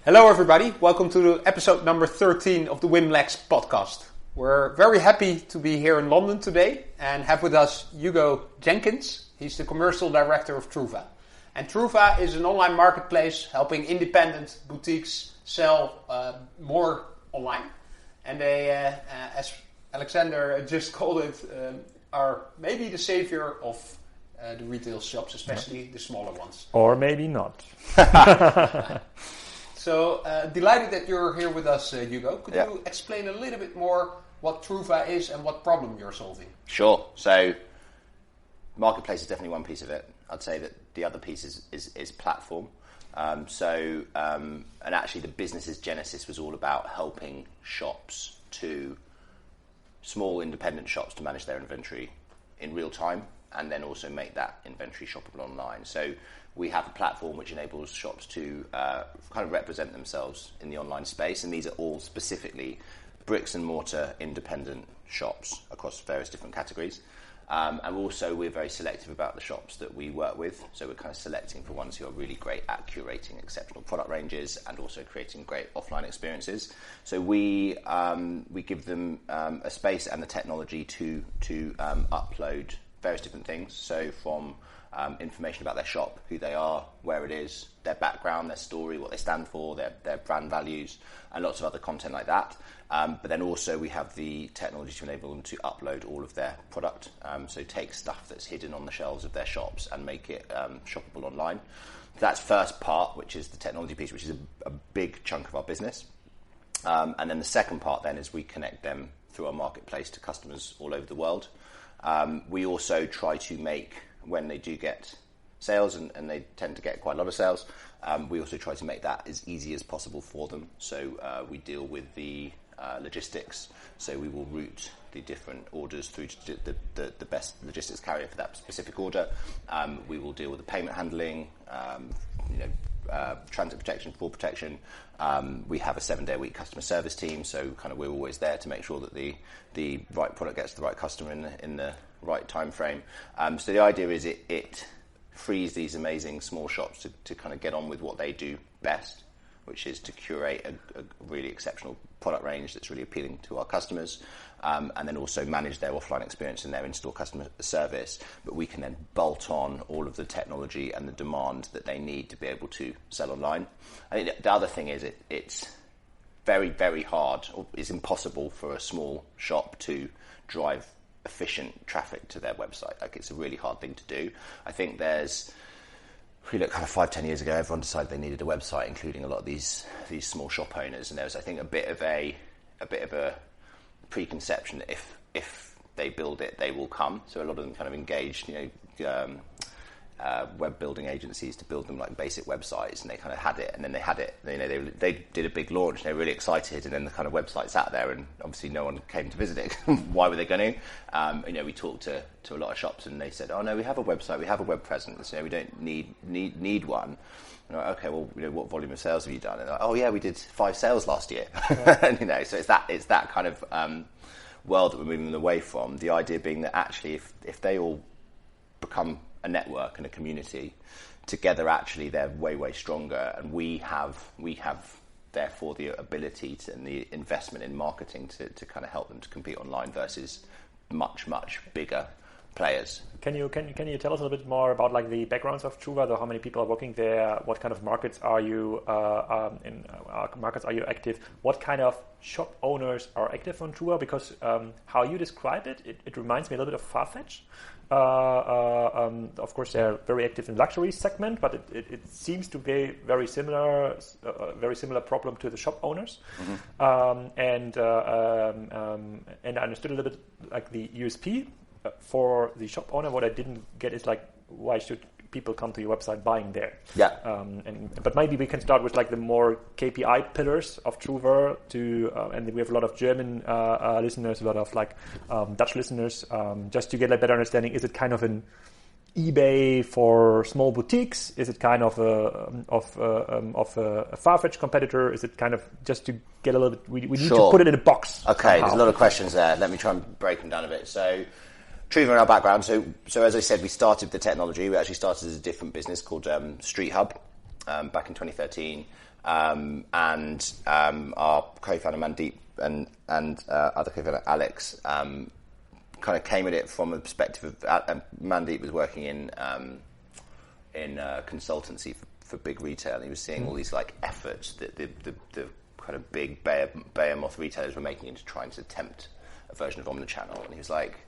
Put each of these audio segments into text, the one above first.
Hello everybody, welcome to episode number 13 of the Wimlex podcast. We're very happy to be here in London today and have with us Hugo Jenkins. He's the commercial director of Trouva. And Trouva is an online marketplace helping independent boutiques sell more online. And they, as Alexander just called it, are maybe the savior of the retail shops, especially the smaller ones. Or maybe not. So, delighted that you're here with us, Hugo. Could you explain a little bit more what Trouva is and what problem you're solving? Sure. So, marketplace is definitely one piece of it. I'd say that the other piece is platform. And actually the business's genesis was all about helping small independent shops to manage their inventory in real time and then also make that inventory shoppable online. So we have a platform which enables shops to kind of represent themselves in the online space, and these are all specifically bricks and mortar independent shops across various different categories. And also we're very selective about the shops that we work with, so we're kind of selecting for ones who are really great at curating exceptional product ranges and also creating great offline experiences. So we give them a space and the technology to upload various different things, so from information about their shop, who they are, where it is, their background, their story, what they stand for, their brand values, and lots of other content like that. But then also we have the technology to enable them to upload all of their product. So take stuff that's hidden on the shelves of their shops and make it shoppable online. That's first part, which is the technology piece, which is a big chunk of our business. And then the second part then is we connect them through our marketplace to customers all over the world. We also try to make, when they do get sales, and they tend to get quite a lot of sales, we also try to make that as easy as possible for them. So we deal with the logistics, so we will route the different orders through to the best logistics carrier for that specific order. We will deal with the payment handling, transit protection, fraud protection. We have a 7-day-a-week customer service team, so kind of we're always there to make sure that the right product gets to the right customer in the right time frame. So the idea is it frees these amazing small shops to kind of get on with what they do best, which is to curate a really exceptional product range that's really appealing to our customers, and then also manage their offline experience and their in-store customer service. But we can then bolt on all of the technology and the demand that they need to be able to sell online. I think the other thing is it's very, very hard, or it's impossible for a small shop to drive efficient traffic to their website. Like, it's a really hard thing to do. I think if you look kind of 5-10 years ago, everyone decided they needed a website, including a lot of these small shop owners, and there was, I think, a bit of a preconception that if they build it, they will come. So a lot of them kind of engaged, web building agencies to build them like basic websites, and they kind of had it, and then they had it. They did a big launch, and they were really excited, and then the kind of website sat there, and obviously no one came to visit it. Why were they going to? We talked to a lot of shops, and they said, "Oh no, we have a website, we have a web presence. We don't need one." And I'm like, okay, well, what volume of sales have you done? And like, oh yeah, we did 5 sales last year. Yeah. So it's that kind of world that we're moving away from. The idea being that actually, if they all become a network and a community together, actually they're way stronger, and we have therefore the ability and the investment in marketing to kind of help them to compete online versus much bigger players. Can you tell us a little bit more about like the backgrounds of Trouva? How many people are working there? What kind of markets are you active? What kind of shop owners are active on Trouva? Because how you describe it reminds me a little bit of Farfetch. Of course, they're very active in luxury segment, but it seems to be very similar problem to the shop owners. Mm-hmm. And I understood a little bit like the USP for the shop owner. What I didn't get is like, why should people come to your website buying there? Yeah. But maybe we can start with like the more KPI pillars of Trouva and we have a lot of German listeners, a lot of like Dutch listeners, just to get a better understanding. Is it kind of an eBay for small boutiques? Is it kind of a Farfetch competitor? Is it kind of just to get a little bit? We need to put it in a box. Okay, somehow. There's a lot of questions there. Let me try and break them down a bit. So, Trouva in our background. So as I said, we started the technology. We actually started as a different business called Street Hub. back in 2013, and our co-founder Mandeep and other co-founder Alex kind of came at it from a perspective of Mandeep was working in consultancy for big retail, and he was seeing all these like efforts that the kind of big behemoth retailers were making into trying to attempt a version of omnichannel, and he was like,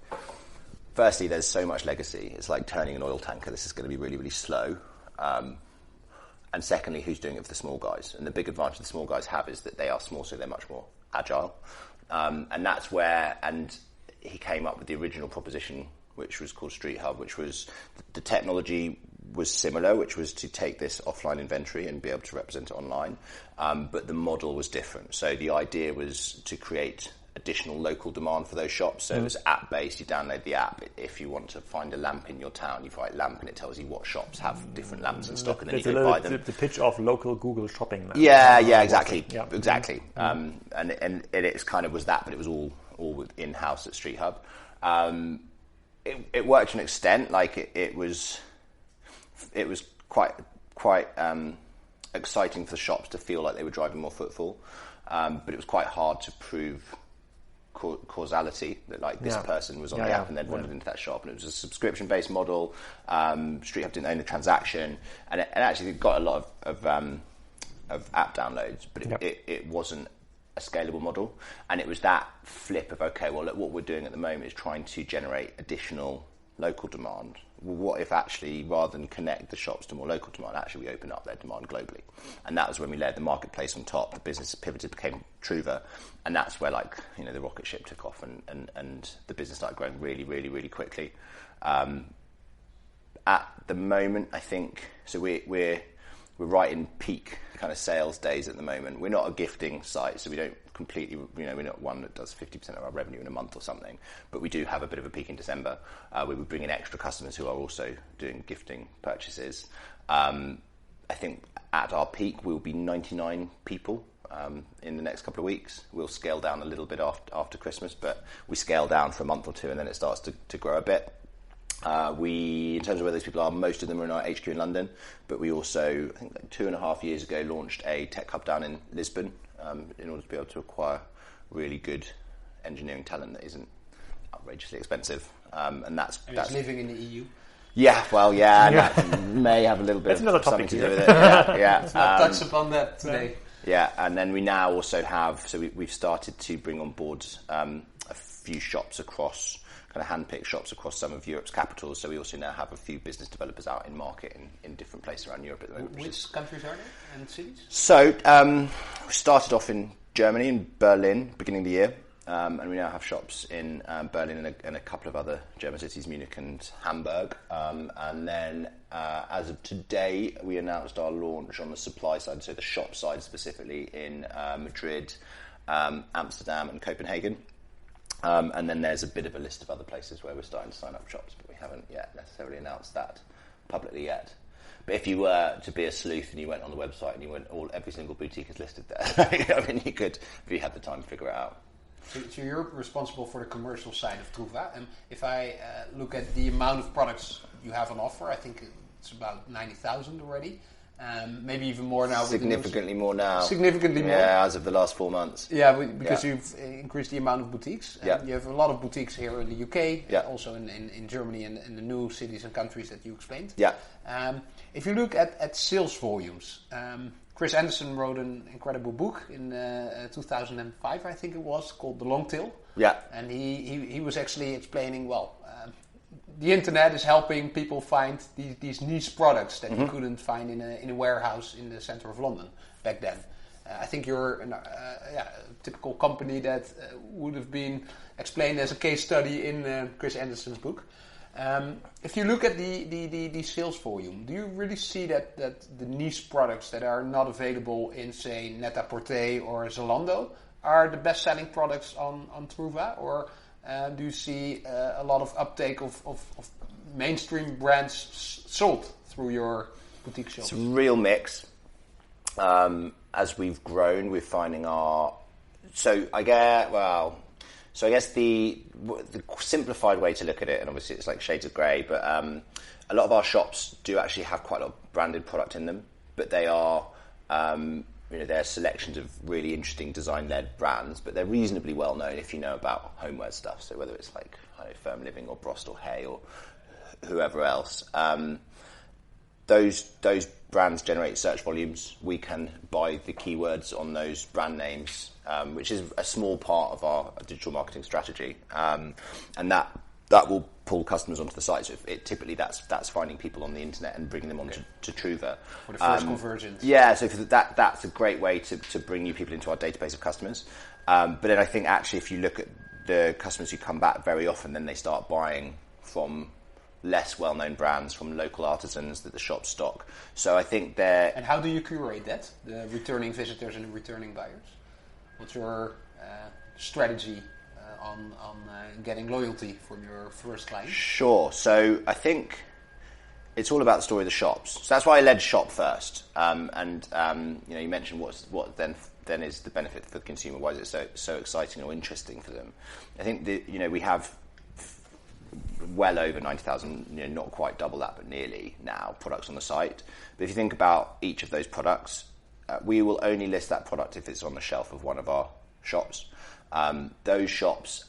firstly, there's so much legacy. It's like turning an oil tanker. This is going to be really, really slow. And secondly, who's doing it for the small guys? And the big advantage the small guys have is that they are small, so they're much more agile. And that's where, and he came up with the original proposition, which was called Street Hub, which was the technology was similar, which was to take this offline inventory and be able to represent it online. But the model was different. So the idea was to create additional local demand for those shops. So it was app-based. You download the app. If you want to find a lamp in your town, you write lamp and it tells you what shops have different lamps in stock, and then you can buy them. The pitch of local Google shopping map. Yeah, exactly. Yeah. Exactly. And it's kind of was that, but it was all in-house at Street Hub. It worked to an extent. Like it was quite exciting for the shops to feel like they were driving more footfall. But it was quite hard to prove causality, that like this person was on the app and then wandered into that shop, and it was a subscription-based model. Street Hub didn't own the transaction, and it actually got a lot of app downloads, but it wasn't a scalable model. And it was that flip of, okay, well, look, what we're doing at the moment is trying to generate additional local demand. Well, what if actually, rather than connect the shops to more local demand, actually we open up their demand globally? And that was when we laid the marketplace on top. The business pivoted, became Trouva, and that's where the rocket ship took off, and the business started growing really, really, really quickly. At the moment, I think so. We're right in peak kind of sales days at the moment. We're not a gifting site, so we don't completely, we're not one that does 50% of our revenue in a month or something, but we do have a bit of a peak in December. We would bring in extra customers who are also doing gifting purchases. I think at our peak we'll be 99 people in the next couple of weeks. We'll scale down a little bit after Christmas, but we scale down for a month or two and then it starts to grow a bit. In terms of where those people are, most of them are in our HQ in London, but we also, I think 2.5 years ago, launched a tech hub down in Lisbon in order to be able to acquire really good engineering talent that isn't outrageously expensive. And that's living in the EU. Yeah, well, that may have a little bit of something to do with it. Yeah. Let's not touch upon that today. Yeah, and then we now also have, so we've started to bring on board a few shops across, kind of hand-picked shops across some of Europe's capitals. So we also now have a few business developers out in market in different places around Europe at the moment. Which countries are they and cities? So we started off in Germany, in Berlin, beginning of the year. And we now have shops in Berlin and a couple of other German cities, Munich and Hamburg. And then as of today, we announced our launch on the supply side, so the shop side specifically, in Madrid, Amsterdam and Copenhagen. And then there's a bit of a list of other places where we're starting to sign up shops, but we haven't yet necessarily announced that publicly yet. But if you were to be a sleuth and you went on the website and you went, every single boutique is listed there. I mean, you could, if you had the time, figure it out. So you're responsible for the commercial side of Trouva, and if I look at the amount of products you have on offer, I think it's about 90,000 already. Maybe even more now. Significantly more now. Significantly more. Yeah, as of the last 4 months. Yeah, because you've increased the amount of boutiques. Yeah. You have a lot of boutiques here in the UK, yeah. Also in Germany and in the new cities and countries that you explained. Yeah. If you look at sales volumes, Chris Anderson wrote an incredible book in 2005, I think it was, called The Long Tail. Yeah. And he was actually explaining, the internet is helping people find these niche products that you couldn't find in a warehouse in the center of London back then. I think you're a typical company that would have been explained as a case study in Chris Anderson's book. If you look at the sales volume, do you really see that the niche products that are not available in, say, Net-a-Porter or Zalando are the best-selling products on Trouva, or do you see a lot of uptake of mainstream brands sold through your boutique shops? It's a real mix. As we've grown, we're finding I guess the simplified way to look at it, and obviously it's like shades of grey, but a lot of our shops do actually have quite a lot of branded product in them, but they are they're selections of really interesting design-led brands, but they're reasonably well known if you know about homeware stuff. So whether it's like Firm Living or Brost or Hay or whoever else, those brands generate search volumes. We can buy the keywords on those brand names, which is a small part of our digital marketing strategy, and that will pull customers onto the site. So typically that's finding people on the internet and bringing them on to Trouva. For the first conversions. Yeah, so that's a great way to bring new people into our database of customers. But then I think actually if you look at the customers who come back very often, then they start buying from less well-known brands, from local artisans that the shops stock. So I think they're... And how do you curate that, the returning visitors and the returning buyers? What's your strategy on getting loyalty from your first client? Sure. So I think it's all about the story of the shops. So that's why I led shop first. You mentioned what then is the benefit for the consumer. Why is it so exciting or interesting for them? I think we have well over 90,000, not quite double that, but nearly now, products on the site. But if you think about each of those products, we will only list that product if it's on the shelf of one of our shops. Those shops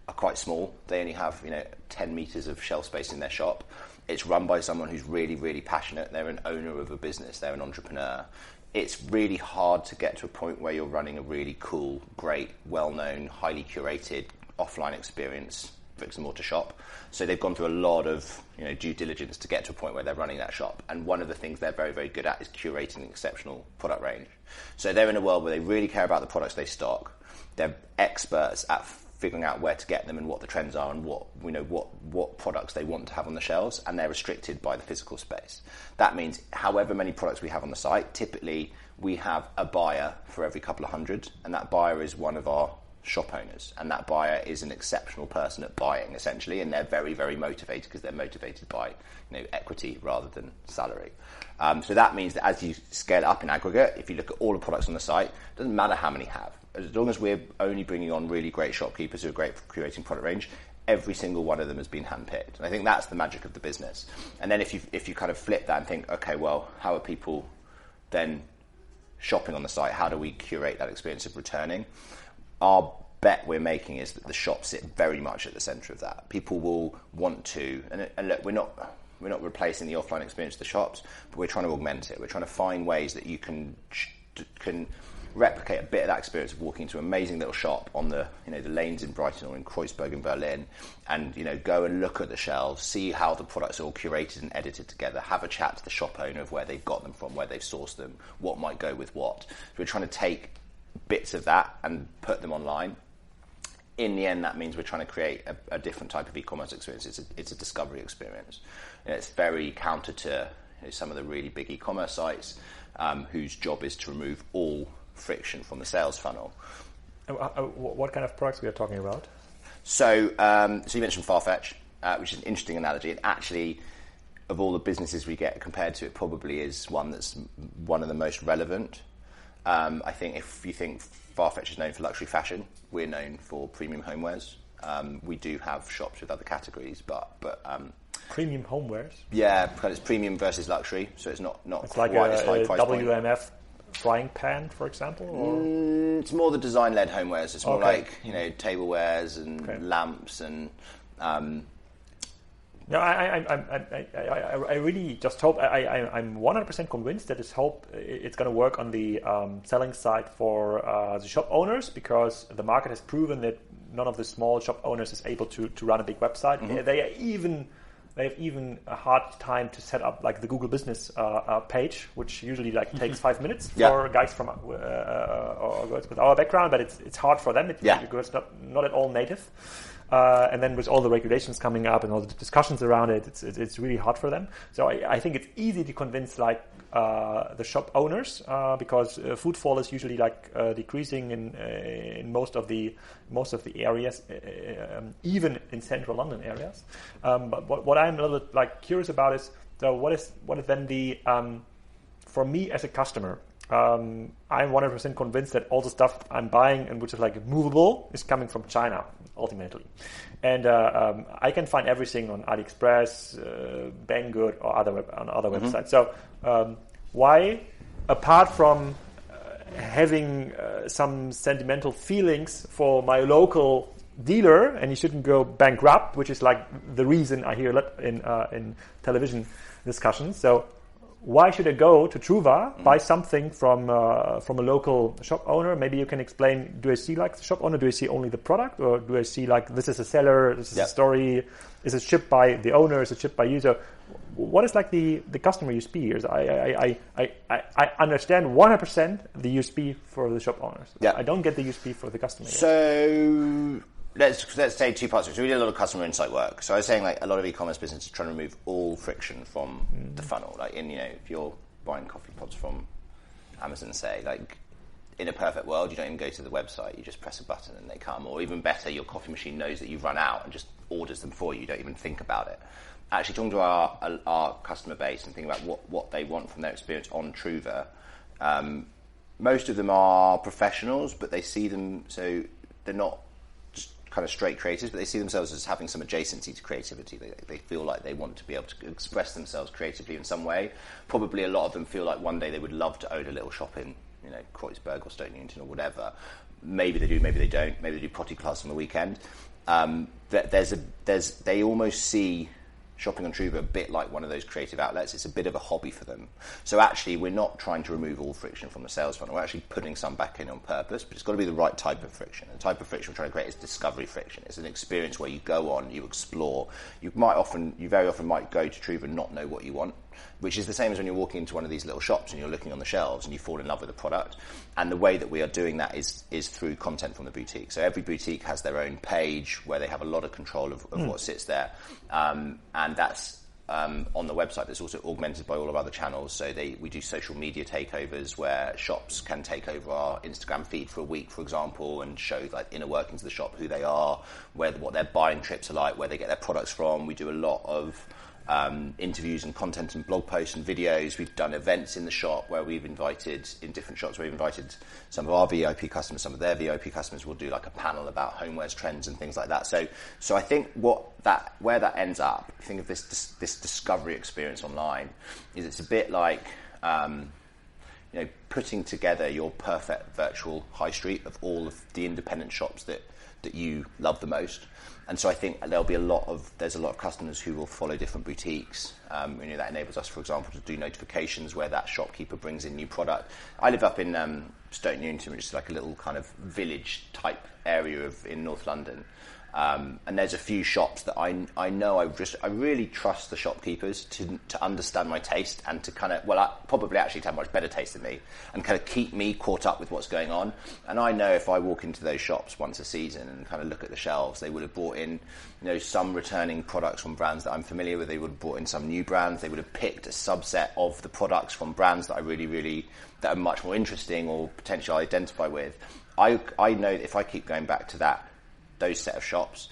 are quite small. They only have 10 meters of shelf space in their shop. It's run by someone who's really, really passionate. They're an owner of a business. They're an entrepreneur. It's really hard to get to a point where you're running a really cool, great, well-known, highly curated offline experience bricks and mortar shop. So they've gone through a lot of due diligence to get to a point where they're running that shop. And one of the things they're very, very good at is curating an exceptional product range. So they're in a world where they really care about the products they stock. They're experts at figuring out where to get them and what the trends are and what products they want to have on the shelves, and they're restricted by the physical space. That means however many products we have on the site, typically we have a buyer for every couple of hundred, and that buyer is one of our shop owners, and that buyer is an exceptional person at buying, essentially, and they're very, very motivated because they're motivated by equity rather than salary. So that means that as you scale up in aggregate, if you look at all the products on the site, it doesn't matter how many have. As long as we're only bringing on really great shopkeepers who are great for curating product range, every single one of them has been handpicked. And I think that's the magic of the business. And then if you kind of flip that and think, okay, well, how are people then shopping on the site? How do we curate that experience of returning? Our bet we're making is that the shops sit very much at the centre of that. People will want to, and look, we're not replacing the offline experience of the shops, but we're trying to augment it. We're trying to find ways that you can replicate a bit of that experience of walking into an amazing little shop on the the lanes in Brighton or in Kreuzberg in Berlin, and go and look at the shelves, see how the products are all curated and edited together, have a chat to the shop owner of where they've got them from, where they've sourced them, what might go with what. So we're trying to take bits of that and put them online. In the end, that means we're trying to create a different type of e-commerce experience. It's a discovery experience. It's very counter to some of the really big e-commerce sites whose job is to remove all friction from the sales funnel. What kind of products we are talking about? So you mentioned Farfetch, which is an interesting analogy. And actually, of all the businesses we get compared to, it probably is one that's one of the most relevant. I think if you think Farfetch is known for luxury fashion, we're known for premium homewares. We do have shops with other categories, but premium homewares. Yeah, because it's premium versus luxury, so it's not it's quite like as high price point. WMF frying pan, for example, or it's more the design-led homewares. It's more like tablewares and lamps and. No, I really just hope. I'm 100% convinced that it's going to work on the selling side for the shop owners, because the market has proven that none of the small shop owners is able to run a big website. Mm-hmm. They have even a hard time to set up like the Google Business page, which usually takes 5 minutes for guys from or girls with our background, but it's hard for them. It's not at all native. And then with all the regulations coming up and all the discussions around it, it's really hard for them. So I think it's easy to convince the shop owners because footfall is usually decreasing in most of the areas, even in central London areas. But what I'm a little bit curious about is what is then the for me as a customer. I'm 100% convinced that all the stuff I'm buying and which is movable is coming from China ultimately, and I can find everything on AliExpress, Banggood, or on other websites. So why, apart from having some sentimental feelings for my local dealer, and he shouldn't go bankrupt, which is like the reason I hear a lot in television discussions. So why should I go to Trouva, buy something from a local shop owner? Maybe you can explain, do I see like the shop owner, do I see only the product, or do I see like this is a seller, this is a story, is it shipped by the owner, is it shipped by you? So what is like the customer USP here? I understand 100% the USP for the shop owners. Yeah. I don't get the USP for the customer. So let's take two parts of it. So we did a lot of customer insight work. So I was saying like a lot of e-commerce businesses are trying to remove all friction from the funnel. Like if you're buying coffee pods from Amazon, say, like in a perfect world, you don't even go to the website. You just press a button and they come. Or even better, your coffee machine knows that you've run out and just orders them for you. You don't even think about it. Actually talking to our customer base and thinking about what they want from their experience on Trouva, most of them are professionals, but they see them, so they're not just kind of straight creatives, but they see themselves as having some adjacency to creativity. They feel like they want to be able to express themselves creatively in some way. Probably a lot of them feel like one day they would love to own a little shop in Kreuzberg or Stoke Newington or whatever. Maybe they do, maybe they don't. Maybe they do potty class on the weekend. They almost see shopping on Trouva a bit like one of those creative outlets. It's a bit of a hobby for them. So actually, we're not trying to remove all friction from the sales funnel. We're actually putting some back in on purpose, but it's got to be the right type of friction. The type of friction we're trying to create is discovery friction. It's an experience where you go on, you explore. You very often might go to Trouva and not know what you want, which is the same as when you're walking into one of these little shops and you're looking on the shelves and you fall in love with the product. And the way that we are doing that is through content from the boutique. So every boutique has their own page where they have a lot of control of what sits there. And that's on the website. That's also augmented by all of our other channels. So we do social media takeovers where shops can take over our Instagram feed for a week, for example, and show like inner workings of the shop, who they are, what their buying trips are like, where they get their products from. We do a lot of interviews and content and blog posts and videos. We've done events in the shop where we've invited some of our VIP customers, some of their VIP customers. We'll do like a panel about homewares trends and things like that. So I think where that ends up, think of this discovery experience online, is it's a bit like putting together your perfect virtual high street of all of the independent shops that you love the most. And so I think there's a lot of customers who will follow different boutiques. That enables us, for example, to do notifications where that shopkeeper brings in new product. I live up in Stoke Newington, which is like a little kind of village type area in North London. And there's a few shops that I know I really trust the shopkeepers to understand my taste and to kind of, probably actually to have much better taste than me and kind of keep me caught up with what's going on. And I know if I walk into those shops once a season and kind of look at the shelves, they would have brought in, some returning products from brands that I'm familiar with. They would have brought in some new brands. They would have picked a subset of the products from brands that I really, that are much more interesting or potentially identify with. I know that if I keep going back to those set of shops,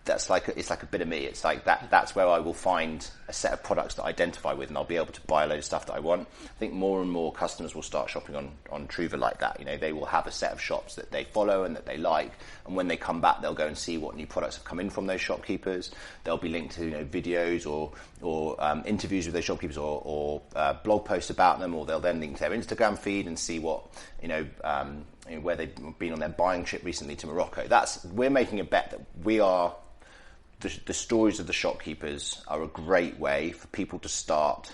it's like a bit of me. It's like that's where I will find a set of products that I identify with, and I'll be able to buy a load of stuff that I want. I think more and more customers will start shopping on Trouva like that. They will have a set of shops that they follow and that they like, and when they come back, they'll go and see what new products have come in from those shopkeepers. They'll be linked to videos or interviews with those shopkeepers or blog posts about them, or they'll then link to their Instagram feed and see what where they've been on their buying trip recently to Morocco. We're making a bet that we are. The stories of the shopkeepers are a great way for people to start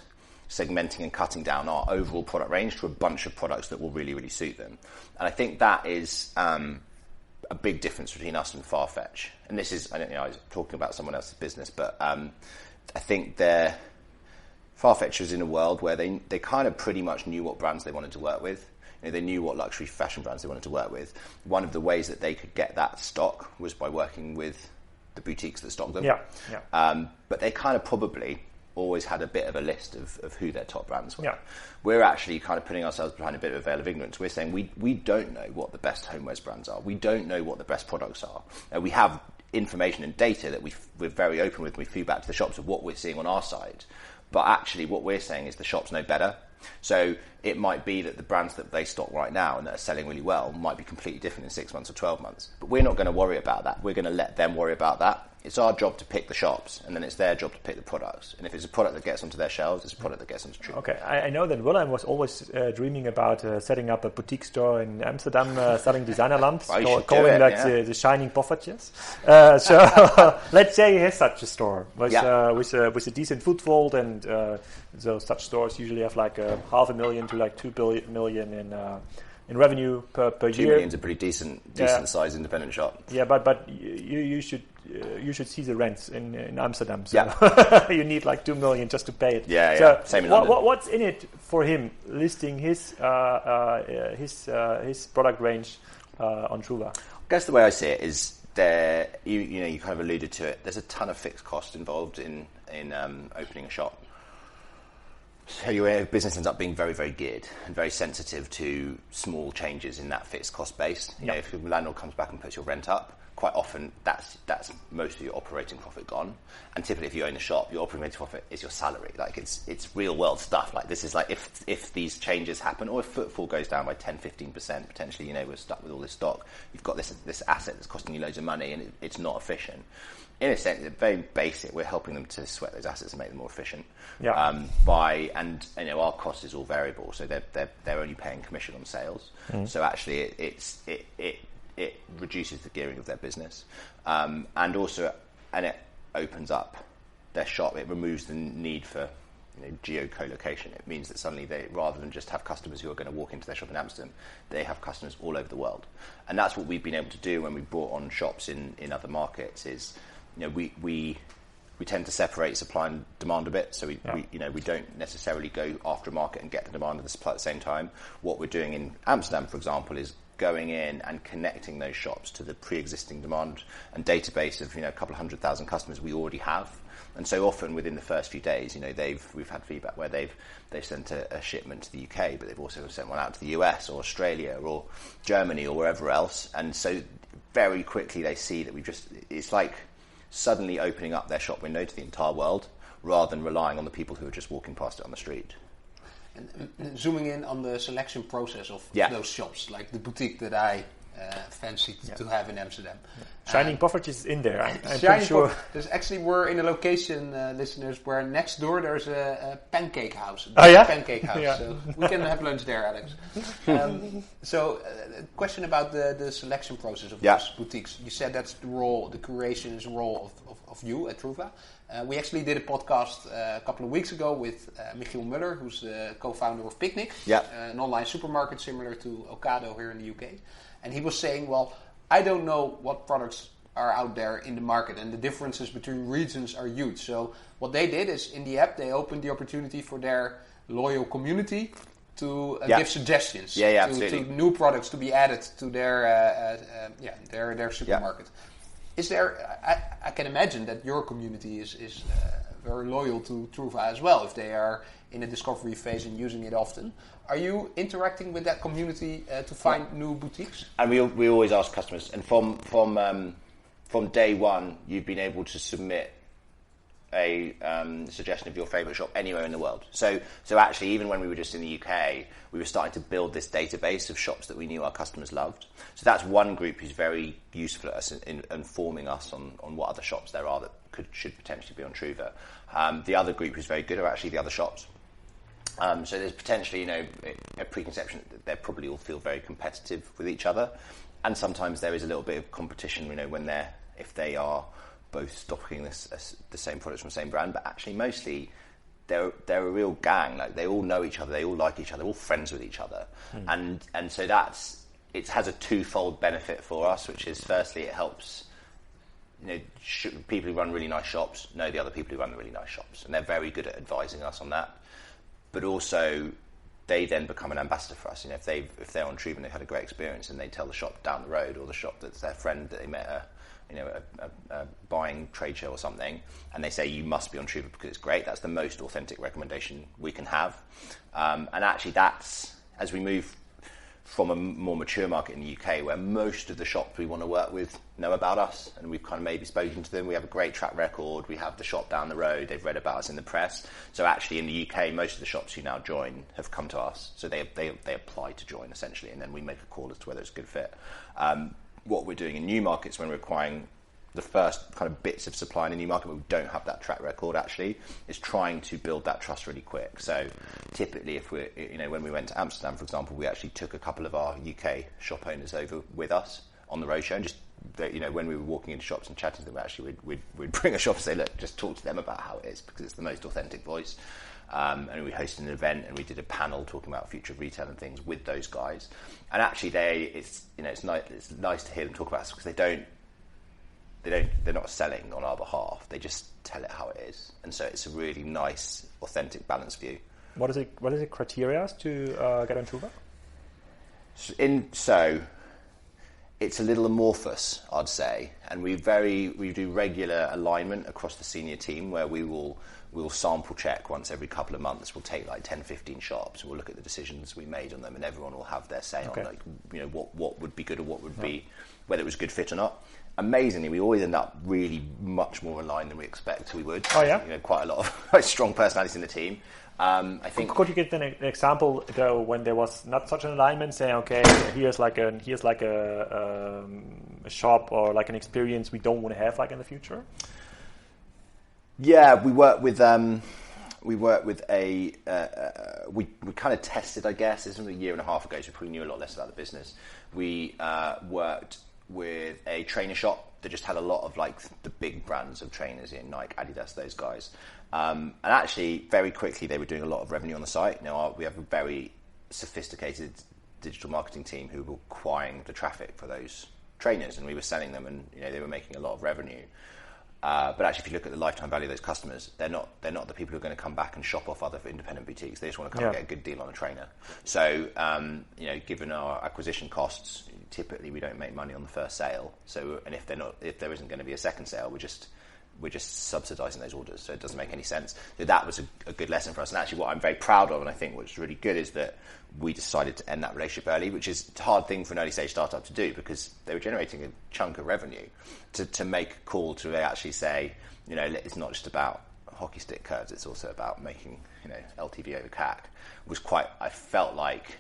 segmenting and cutting down our overall product range to a bunch of products that will really, really suit them. And I think that is a big difference between us and Farfetch. And this is, I was talking about someone else's business, but I think Farfetch was in a world where they kind of pretty much knew what brands they wanted to work with. They knew what luxury fashion brands they wanted to work with. One of the ways that they could get that stock was by working with the boutiques that stock them. Yeah. But they kind of probably always had a bit of a list of who their top brands were. Yeah. We're actually kind of putting ourselves behind a bit of a veil of ignorance. We're saying we don't know what the best homewares brands are. We don't know what the best products are. We have information and data that we're very open with. We feed back to the shops of what we're seeing on our side. But actually what we're saying is the shops know better. So it might be that the brands that they stock right now and that are selling really well might be completely different in 6 months or 12 months. But we're not going to worry about that. We're going to let them worry about that. It's our job to pick the shops, and then it's their job to pick the products. And if it's a product that gets onto their shelves, it's a product that gets onto Trouva. Okay, I know that Willem was always dreaming about setting up a boutique store in Amsterdam, selling designer lamps, calling the shining poffertjes. So let's say he has such a store with a decent footfall, and so such stores usually have like 500,000 to like 2 million in revenue per 2 year. 2 million's a pretty decent size independent shop. Yeah, but you should see the rents in Amsterdam. So you need like 2 million just to pay it. Yeah, so same in London. What's in it for him listing his product range on Trouva? I guess the way I see it is you kind of alluded to it. There's a ton of fixed cost involved in opening a shop. So your business ends up being very, very geared and very sensitive to small changes in that fixed cost base. You know, if your landlord comes back and puts your rent up, quite often that's most of your operating profit gone. And typically, if you own the shop, your operating profit is your salary. Like it's real world stuff. Like this is like if these changes happen, or if footfall goes down by 10-15%, potentially, we're stuck with all this stock. You've got this asset that's costing you loads of money, and it's not efficient. In a sense, it's very basic. We're helping them to sweat those assets and make them more efficient. Our cost is all variable, so they're only paying commission on sales. So actually, it reduces the gearing of their business, and it opens up their shop. It removes the need for geo-co-location. It means that suddenly they, rather than just have customers who are going to walk into their shop in Amsterdam, they have customers all over the world. And that's what we've been able to do when we brought on shops in other markets. Is we tend to separate supply and demand a bit, so we don't necessarily go after a market and get the demand and the supply at the same time. What we're doing in Amsterdam, for example, is going in and connecting those shops to the pre-existing demand and database of a couple of 100,000 customers we already have. And so often within the first few days, we've had feedback where they've sent a shipment to the UK, but they've also sent one out to the US or Australia or Germany or wherever else. And so very quickly they see that it's like suddenly opening up their shop window to the entire world rather than relying on the people who are just walking past it on the street. And zooming in on the selection process of those shops, like the boutique that I fancied to have in Amsterdam. Shining Poffertjes is in there. I'm pretty sure. We're in a location, listeners, where next door there's a pancake house. Pancake house. So we can have lunch there, Alex. Question about the selection process of those boutiques. You said that's the role, the curation is the role of you at Trouva. We actually did a podcast a couple of weeks ago with Michiel Muller, who's the co-founder of Picnic, an online supermarket similar to Ocado here in the UK. And he was saying, well, I don't know what products are out there in the market, and the differences between regions are huge. So what they did is, in the app, they opened the opportunity for their loyal community to give suggestions to new products to be added to their supermarket. Is there? I can imagine that your community is very loyal to Trouva as well, if they are in a discovery phase and using it often. Are you interacting with that community to find new boutiques? And we always ask customers, and from day one, you've been able to submit a suggestion of your favourite shop anywhere in the world. So actually, even when we were just in the UK, we were starting to build this database of shops that we knew our customers loved. So that's one group who's very useful at us in informing us on what other shops there are that should potentially be on Trouva. The other group who's very good are actually the other shops. So there's potentially, a preconception that they probably all feel very competitive with each other, and sometimes there is a little bit of competition, if they are both stocking the same products from the same brand. But actually, mostly they're a real gang. Like, they all know each other, they all like each other, they're all friends with each other, and so it has a twofold benefit for us, which is, firstly, it helps. People who run really nice shops know the other people who run the really nice shops, and they're very good at advising us on that. But also, they then become an ambassador for us. If they're on Trouva and they've had a great experience, and they tell the shop down the road, or the shop that's their friend that they met a buying trade show or something, and they say, you must be on Trouva because it's great. That's the most authentic recommendation we can have. And actually, that's, as we move from a more mature market in the UK, where most of the shops we want to work with know about us, and we've kind of maybe spoken to them. We have a great track record. We have the shop down the road. They've read about us in the press. So actually, in the UK, most of the shops who now join have come to us. So they apply to join, essentially, and then we make a call as to whether it's a good fit. What we're doing in new markets, when we're acquiring the first kind of bits of supply in a new market where we don't have that track record actually, is trying to build that trust really quick. So typically if we're, when we went to Amsterdam, for example, we actually took a couple of our UK shop owners over with us on the roadshow, and just, when we were walking into shops and chatting to them, actually we'd bring a shop and say, look, just talk to them about how it is, because it's the most authentic voice. And we hosted an event and we did a panel talking about future of retail and things with those guys. And actually it's nice to hear them talk about this, because they're not selling on our behalf. They just tell it how it is. And so it's a really nice, authentic, balanced view. What is the criteria to get on Trouva? So it's a little amorphous, I'd say. And we do regular alignment across the senior team, where we'll sample check once every couple of months. We'll take like 10, 15 shops, and we'll look at the decisions we made on them, and everyone will have their say on what would be good or what would be, whether it was a good fit or not. Amazingly, we always end up really much more aligned than we expect we would. Oh yeah, quite a lot of strong personalities in the team. I think. Could you give an example though when there was not such an alignment, saying, okay, here's like a shop or like an experience we don't want to have like in the future? Yeah, we kind of tested, I guess. This was a year and a half ago, so we probably knew a lot less about the business. We worked with a trainer shop that just had a lot of like the big brands of trainers in Nike, Adidas, those guys. And actually, very quickly, they were doing a lot of revenue on the site. Now, we have a very sophisticated digital marketing team who were acquiring the traffic for those trainers, and we were selling them, and they were making a lot of revenue. But actually, if you look at the lifetime value of those customers, they're not the people who are going to come back and shop off other independent boutiques. They just want to come and get a good deal on a trainer. So, given our acquisition costs, typically we don't make money on the first sale. So, and if there isn't going to be a second sale, we're just subsidising those orders. So it doesn't make any sense. So that was a good lesson for us. And actually, what I'm very proud of, and I think what's really good, is that we decided to end that relationship early, which is a hard thing for an early stage startup to do, because they were generating a chunk of revenue. To make a call to actually say, it's not just about hockey stick curves, it's also about making LTV over CAC, was quite. I felt like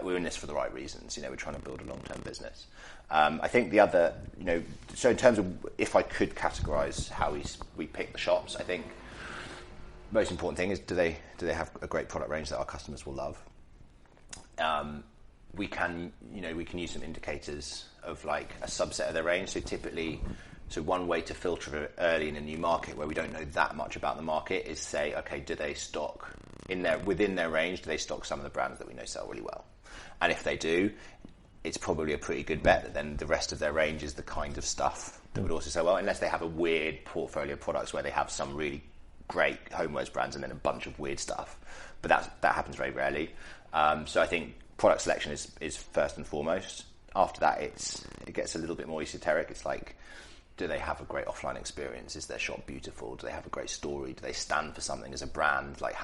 we're in this for the right reasons. We're trying to build a long-term business. I think the other, so in terms of if I could categorise how we pick the shops, I think most important thing is do they have a great product range that our customers will love. We can use some indicators of like a subset of their range. So one way to filter early in a new market where we don't know that much about the market is say, okay, do they stock within their range? Do they stock some of the brands that we know sell really well? And if they do, it's probably a pretty good bet that then the rest of their range is the kind of stuff that would also sell well, unless they have a weird portfolio of products where they have some really great homewares brands and then a bunch of weird stuff. But that happens very rarely. So I think product selection is first and foremost. After that, it gets a little bit more esoteric. It's like, do they have a great offline experience? Is their shop beautiful? Do they have a great story? Do they stand for something as a brand? Like,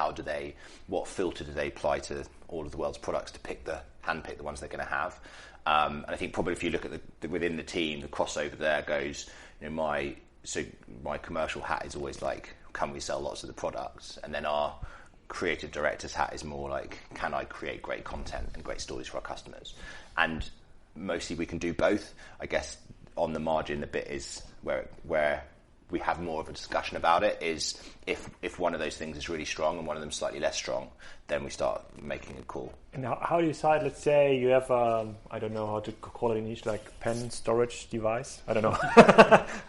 what filter do they apply to all of the world's products to handpick the ones they're going to have? And I think probably if you look at within the team, the crossover there goes, my commercial hat is always like, can we sell lots of the products? And then our creative director's hat is more like, can I create great content and great stories for our customers? And mostly we can do both. I guess on the margin, the bit is where we have more of a discussion about it is if one of those things is really strong and one of them slightly less strong, then we start making a call. And how do you decide? Let's say you have I don't know how to call it in English, like pen storage device. I don't know.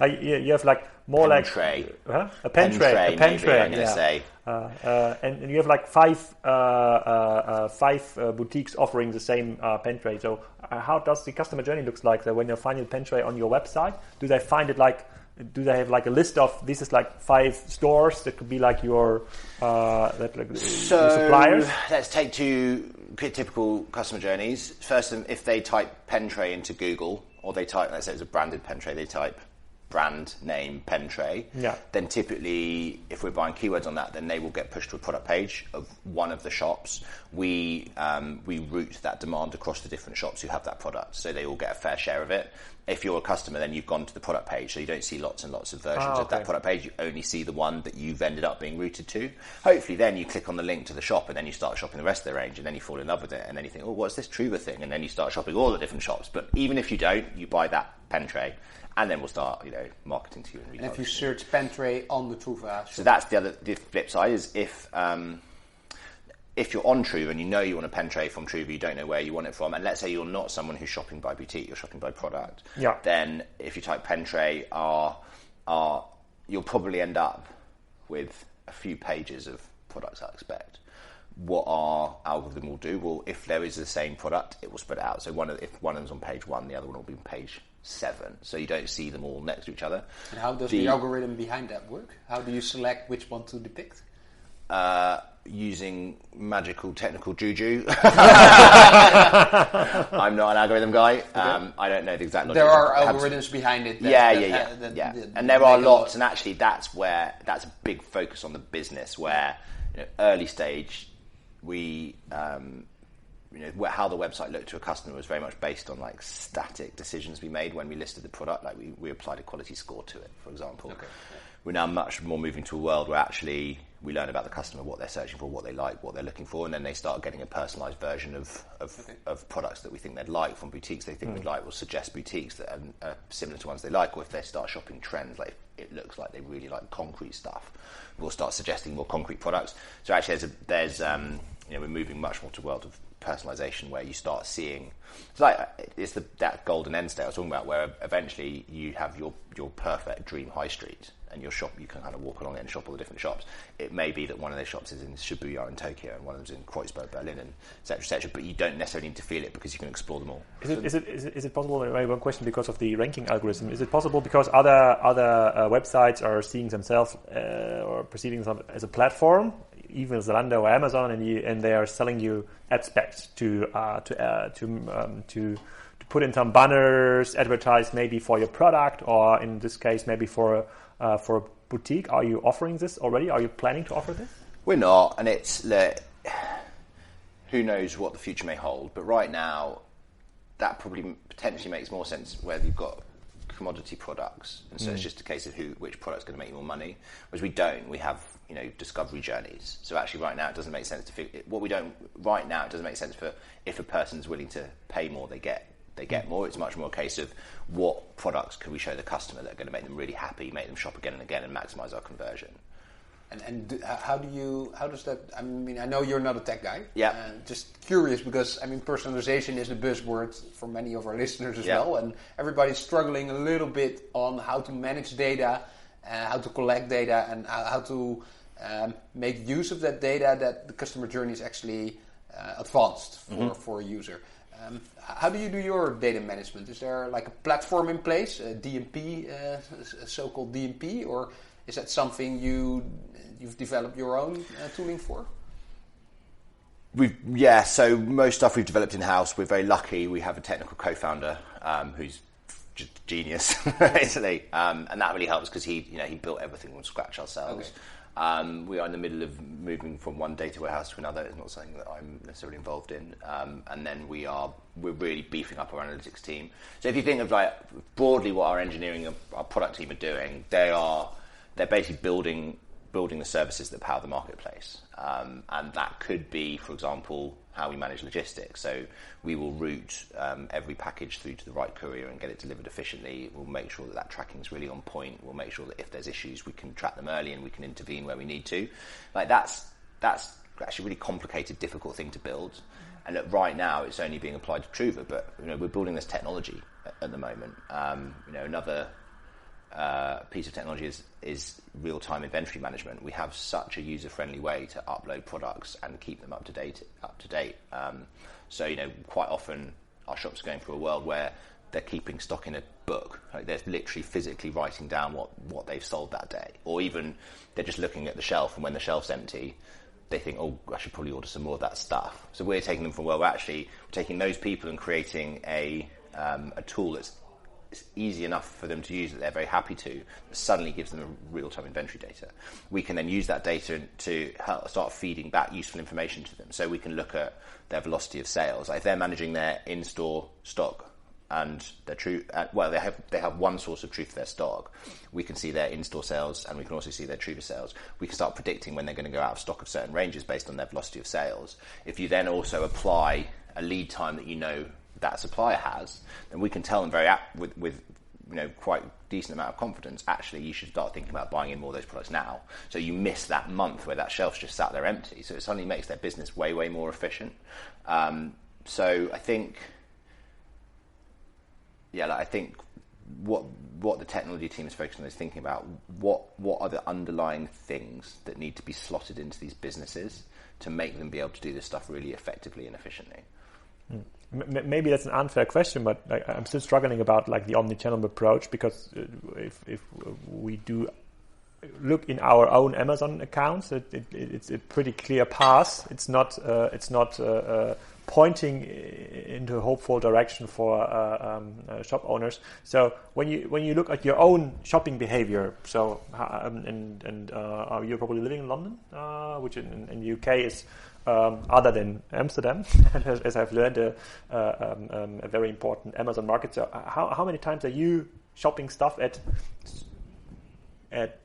You have like more pen like tray. A pen tray. A pen tray. I'm going to say. And you have like five boutiques offering the same pen tray. So how does the customer journey looks like? So when you find your pen tray on your website, do they find it like? Do they have like a list of this is like 5 stores that could be like your your suppliers? Let's take 2 typical customer journeys. First, if they type pen tray into Google, or they type, let's say it's a branded pen tray, they type brand name pen tray. Yeah. Then typically, if we're buying keywords on that, then they will get pushed to a product page of one of the shops. We route that demand across the different shops who have that product, so they all get a fair share of it. If you're a customer, then you've gone to the product page, so you don't see lots and lots of versions of that product page. You only see the one that you've ended up being routed to. Hopefully, then you click on the link to the shop, and then you start shopping the rest of the range, and then you fall in love with it, and then you think, oh, what's this Trouva thing? And then you start shopping all the different shops. But even if you don't, you buy that pen tray, And then we'll start, marketing to you. And if you search Pentray on the Trouva, so that's the flip side is if you're on Trouva and you know you want a pen tray from Trouva, you don't know where you want it from, and let's say you're not someone who's shopping by boutique, you're shopping by product, then if you type pen tray, you'll probably end up with a few pages of products I expect. What our algorithm will do, if there is the same product, it will spread it out. So if one of them's on page 1, the other one will be on page 7. So you don't see them all next to each other. And how does the algorithm behind that work? How do you select which one to depict? Using magical technical juju. I'm not an algorithm guy. Okay. I don't know the exact logic. There are algorithms behind it. And there are lots, and actually that's a big focus on the business where, early stage, we, how the website looked to a customer was very much based on like static decisions we made when we listed the product. Like we applied a quality score to it, for example. Okay. We're now much more moving to a world where actually we learn about the customer, what they're searching for, what they like, what they're looking for, and then they start getting a personalised version of products that we think they'd like from boutiques they think we'd like. We'll suggest boutiques that are similar to ones they like, or if they start shopping trends, like it looks like they really like concrete stuff, we'll start suggesting more concrete products. So actually we're moving much more to a world of personalisation where you start seeing that golden end state I was talking about, where eventually you have your perfect dream high street and your shop, you can kind of walk along it and shop all the different shops. It may be that one of those shops is in Shibuya in Tokyo and one of them's in Kreuzberg, Berlin, and et cetera, but you don't necessarily need to feel it because you can explore them all. Is it possible, one question because of the ranking algorithm, is it possible because other websites are seeing themselves or perceiving themselves as a platform, even Zalando or Amazon, and they are selling you ad specs to put in some banners, advertise maybe for your product, or in this case maybe for a boutique? Are you offering this already? Are you planning to offer this? We're not, and it's who knows what the future may hold. But right now, that probably potentially makes more sense where you've got commodity products, and so it's just a case of which product's going to make you more money. Whereas we don't. We have discovery journeys. So actually, right now, it doesn't make sense to figure what we don't. Right now, it doesn't make sense for if a person's willing to pay more, they get more. It's much more a case of what products can we show the customer that are going to make them really happy, make them shop again and again, and maximise our conversion. And how does that? I mean, I know you're not a tech guy. Yeah. Just curious because personalization is a buzzword for many of our listeners as well, and everybody's struggling a little bit on how to manage data, how to collect data, and how to make use of that data that the customer journey is actually advanced for a user. How do you do your data management? Is there like a platform in place, a DMP, so-called DMP, or is that something you've developed your own tooling for? So most stuff we've developed in-house. We're very lucky. We have a technical co-founder who's just genius, basically, and that really helps because he built everything from scratch ourselves. Okay. We are in the middle of moving from one data warehouse to another. It's not something that I'm necessarily involved in. And then we're really beefing up our analytics team. So if you think of like broadly what our engineering and our product team are doing, they're basically building the services that power the marketplace. And that could be, for example, how we manage logistics. So we will route every package through to the right courier and get it delivered efficiently. We'll make sure that tracking is really on point. We'll make sure that if there's issues, we can track them early and we can intervene where we need to. Like that's actually a really complicated, difficult thing to build. And look, right now it's only being applied to Trouva, but we're building this technology at the moment. Another piece of technology is real-time inventory management. We have such a user-friendly way to upload products and keep them up to date. So quite often our shops are going through a world where they're keeping stock in a book. Like they're literally physically writing down what they've sold that day, or even they're just looking at the shelf, and when the shelf's empty, they think, oh, I should probably order some more of that stuff. So we're taking them from where we're taking those people and creating a tool that's easy enough for them to use that they're very happy to, that suddenly gives them a real-time inventory data. We can then use that data to start feeding back useful information to them. So we can look at their velocity of sales. Like if they're managing their in-store stock and their they have one source of truth for their stock, we can see their in-store sales and we can also see their Trouva sales. We can start predicting when they're going to go out of stock of certain ranges based on their velocity of sales. If you then also apply a lead time that that supplier has, then we can tell them with quite decent amount of confidence, actually you should start thinking about buying in more of those products now. So you miss that month where that shelf's just sat there empty. So it suddenly makes their business way, way more efficient. So I think, I think what the technology team is focusing on is thinking about what are the underlying things that need to be slotted into these businesses to make them be able to do this stuff really effectively and efficiently. Maybe that's an unfair question, but I'm still struggling about like the omnichannel approach, because if we do look in our own Amazon accounts, it's a pretty clear path. It's not pointing into a hopeful direction for shop owners. So when you look at your own shopping behavior, so you're probably living in London, which in the UK is other than Amsterdam, as I've learned, a very important Amazon market. So how many times are you shopping stuff at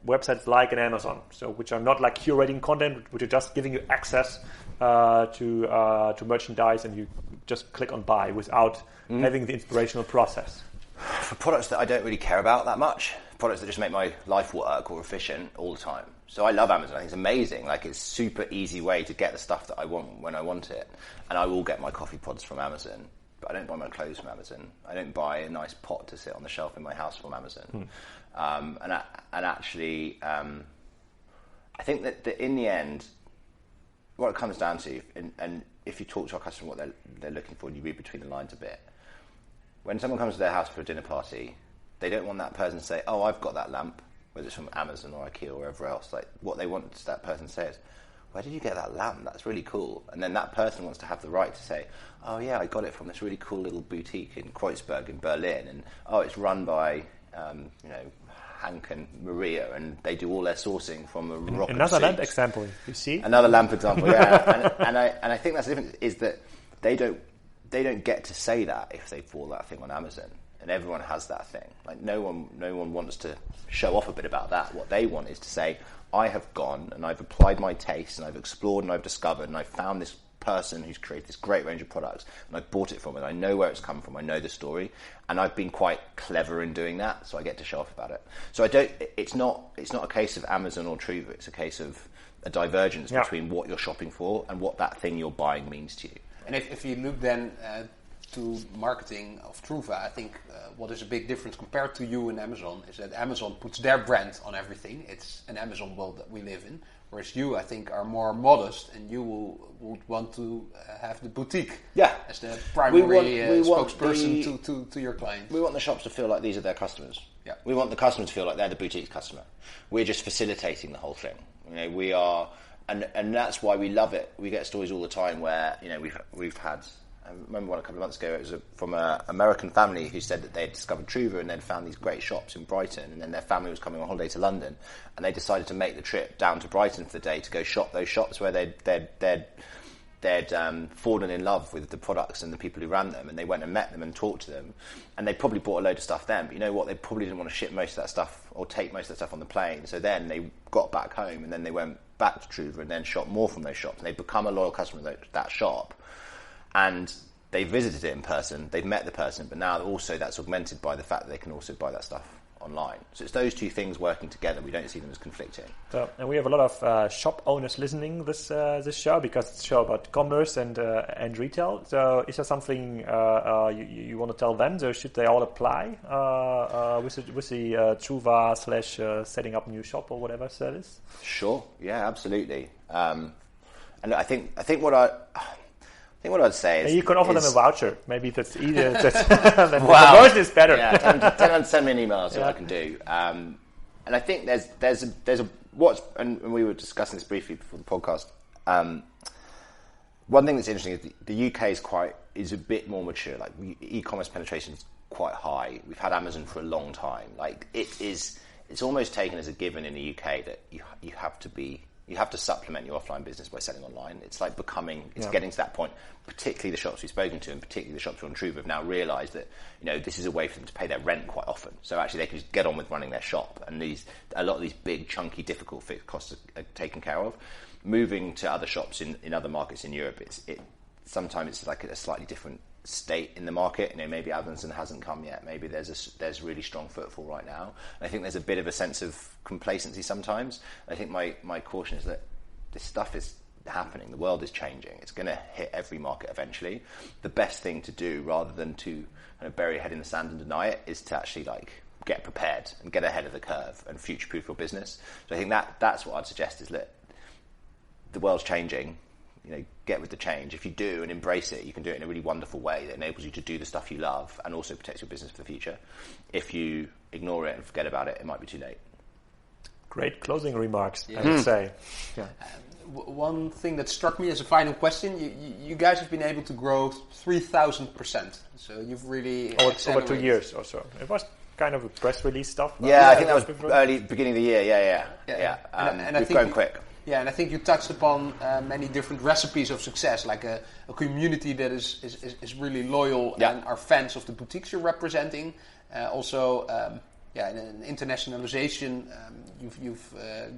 websites like an Amazon, so which are not like curating content, which are just giving you access to merchandise, and you just click on buy without having the inspirational process? For products that I don't really care about that much, products that just make my life work or efficient all the time. So I love Amazon. I think it's amazing. Like, it's a super easy way to get the stuff that I want when I want it. And I will get my coffee pods from Amazon, but I don't buy my clothes from Amazon. I don't buy a nice pot to sit on the shelf in my house from Amazon. I think that in the end, what it comes down to, and if you talk to our customer what they're looking for, and you read between the lines a bit, when someone comes to their house for a dinner party, they don't want that person to say, "Oh, I've got that lamp," whether it's from Amazon or IKEA or wherever else. Like, what they want that person to say is, "Where did you get that lamp? That's really cool." And then that person wants to have the right to say, "Oh yeah, I got it from this really cool little boutique in Kreuzberg in Berlin, and it's run by Hank and Maria, and they do all their sourcing from a rocket." Another lamp example, you see? Another lamp example, yeah. and I think that's the difference, is that they don't get to say that if they bought that thing on Amazon. And everyone has that thing. Like, no one wants to show off a bit about that. What they want is to say, "I have gone and I've applied my taste and I've explored and I've discovered and I've found this person who's created this great range of products and I've bought it from it. I know where it's come from. I know the story, and I've been quite clever in doing that. So I get to show off about it." So it's not a case of Amazon or Trouva. It's a case of a divergence between what you're shopping for and what that thing you're buying means to you. And if you look then to marketing of Trouva, I think what is a big difference compared to you and Amazon is that Amazon puts their brand on everything. It's an Amazon world that we live in, whereas you, I think, are more modest, and you would want to have the boutique as the primary spokesperson to your clients. We want the shops to feel like these are their customers. Yeah. We want the customers to feel like they're the boutique's customer. We're just facilitating the whole thing. We are, and that's why we love it. We get stories all the time where we've had. I remember one a couple of months ago. It was from an American family who said that they had discovered Trouva and they'd found these great shops in Brighton, and then their family was coming on holiday to London, and they decided to make the trip down to Brighton for the day to go shop those shops where they'd fallen in love with the products and the people who ran them, and they went and met them and talked to them, and they probably bought a load of stuff then, but you know what, they probably didn't want to ship most of that stuff or take most of that stuff on the plane, so then they got back home and then they went back to Trouva and then shopped more from those shops, and they've become a loyal customer of that shop, and they visited it in person, they've met the person, but now also that's augmented by the fact that they can also buy that stuff online. So it's those two things working together. We don't see them as conflicting. So, and we have a lot of shop owners listening this show, because it's a show about commerce and retail. So is there something you want to tell them? So should they all apply with the Trouva / setting up a new shop or whatever service? Sure. Yeah, absolutely. And I think what I'd say is... You can offer them a voucher. Maybe that's easier. The version is better. Yeah, tell them to send me an email. That's what I can do. And I think there's a and we were discussing this briefly before the podcast. One thing that's interesting is the UK is a bit more mature. Like, e-commerce penetration is quite high. We've had Amazon for a long time. Like, it's almost taken as a given in the UK that you have to supplement your offline business by selling online. It's like getting to that point. Particularly the shops we've spoken to, and particularly the shops who are on Trouva, have now realised that this is a way for them to pay their rent quite often. So actually, they can just get on with running their shop, and a lot of these big, chunky, difficult fixed costs are taken care of. Moving to other shops in other markets in Europe, sometimes it's like a slightly different state in the market. Maybe Alvinson hasn't come yet. Maybe there's really strong footfall right now. And I think there's a bit of a sense of complacency sometimes. I think my caution is that this stuff is happening. The world is changing. It's going to hit every market eventually. The best thing to do, rather than to kind of bury your head in the sand and deny it, is to actually get prepared and get ahead of the curve and future-proof your business. So I think that's what I'd suggest is that the world's changing. Get with the change. If you do and embrace it, you can do it in a really wonderful way that enables you to do the stuff you love and also protects your business for the future. If you ignore it and forget about it, it might be too late. Great closing remarks, I would say. Yeah. One thing that struck me as a final question, you guys have been able to grow 3,000%. So you've really over 2 years or so. It was kind of a press release stuff. Yeah, I think that was beginning of the year. Yeah. And we've grown quick. Yeah, and I think you touched upon many different recipes of success, like a community that is really loyal and are fans of the boutiques you're representing. Also, in internationalization, you've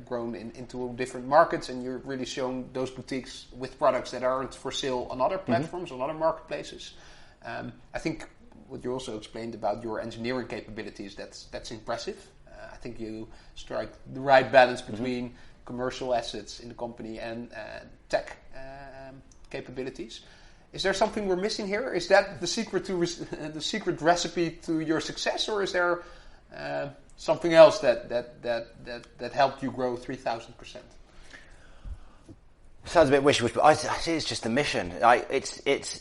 grown into different markets, and you're really showing those boutiques with products that aren't for sale on other platforms, on other marketplaces. I think what you also explained about your engineering capabilities, that's impressive. I think you strike the right balance between commercial assets in the company and tech capabilities. Is there something we're missing here? Is that the secret to the secret recipe to your success, or is there something else that helped you grow 3,000%? Sounds a bit wish-wish, but I think it's just the mission.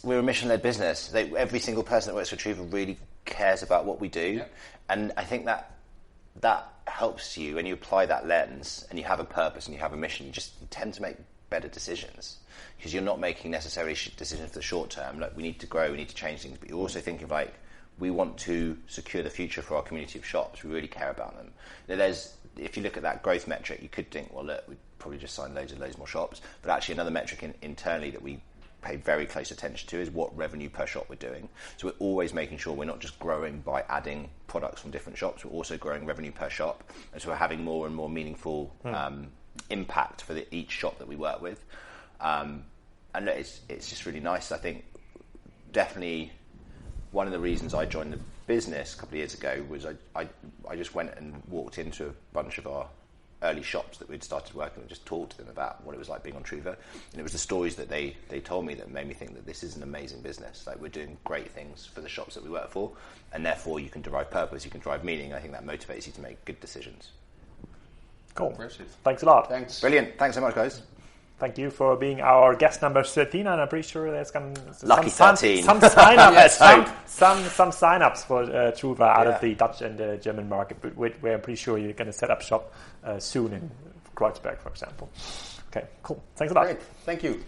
We're a mission-led business. Every single person that works for Trouva really cares about what we do, and I think that helps you when you apply that lens and you have a purpose and you have a mission. You tend to make better decisions because you're not making necessarily decisions for the short term. Like, we need to grow, we need to change things, but you're also thinking we want to secure the future for our community of shops. We really care about them. If you look at that growth metric, you could think, well, look, we'd probably just sign loads more shops. But actually, another metric internally that we pay very close attention to is what revenue per shop we're doing. So we're always making sure we're not just growing by adding products from different shops, we're also growing revenue per shop. And so we're having more and more meaningful impact for each shop that we work with. And look, it's just really nice. I think definitely one of the reasons I joined the business a couple of years ago was I just went and walked into a bunch of our early shops that we'd started working with, just talked to them about what it was like being on Trouva. And it was the stories that they told me that made me think that this is an amazing business. Like, we're doing great things for the shops that we work for, and therefore you can derive purpose, you can drive meaning. I think that motivates you to make good decisions. Cool. Impressive. Thanks a lot. Thanks. Brilliant. Thanks so much, guys. Thank you for being our guest number 13, and I'm pretty sure there's some 13. Some sign-ups, some sign-ups for Trouva out of the Dutch and the German market, where I'm pretty sure you're going to set up shop soon in Kreuzberg, for example. Okay, cool. Thanks a lot. Great. Thank you.